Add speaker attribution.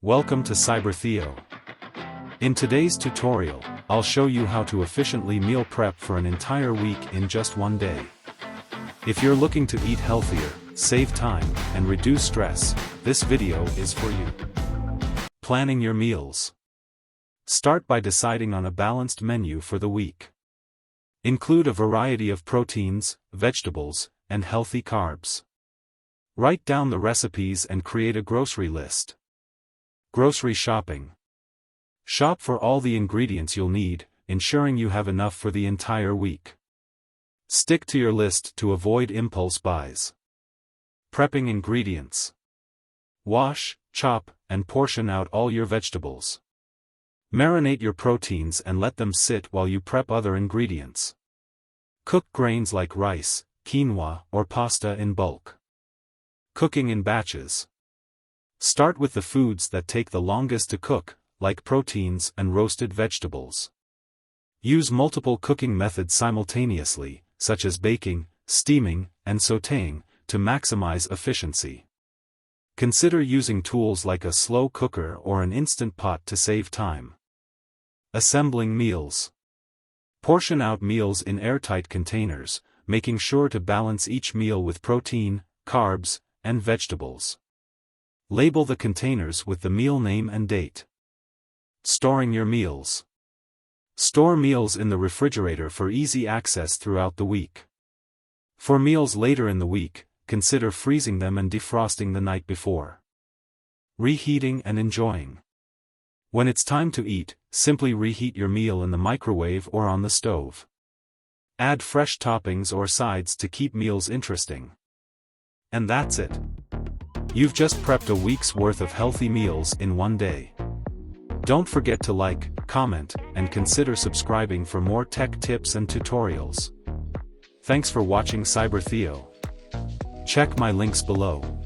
Speaker 1: Welcome to CyberTheo. In today's tutorial, I'll show you how to efficiently meal prep for an entire week in just one day. If you're looking to eat healthier, save time, and reduce stress, this video is for you. Planning your meals. Start by deciding on a balanced menu for the week. Include a variety of proteins, vegetables, and healthy carbs. Write down the recipes and create a grocery list. Grocery shopping. Shop for all the ingredients you'll need, ensuring you have enough for the entire week. Stick to your list to avoid impulse buys. Prepping ingredients. Wash, chop, and portion out all your vegetables. Marinate your proteins and let them sit while you prep other ingredients. Cook grains like rice, quinoa, or pasta in bulk. Cooking in batches. Start with the foods that take the longest to cook, like proteins and roasted vegetables. Use multiple cooking methods simultaneously, such as baking, steaming, and sautéing, to maximize efficiency. Consider using tools like a slow cooker or an instant pot to save time. Assembling meals. Portion out meals in airtight containers, making sure to balance each meal with protein, carbs, and vegetables. Label the containers with the meal name and date. Storing your meals. Store meals in the refrigerator for easy access throughout the week. For meals later in the week, consider freezing them and defrosting the night before. Reheating and enjoying. When it's time to eat, simply reheat your meal in the microwave or on the stove. Add fresh toppings or sides to keep meals interesting. And that's it. You've just prepped a week's worth of healthy meals in one day. Don't forget to like, comment, and consider subscribing for more tech tips and tutorials. Thanks for watching CyberTheo. Check my links below.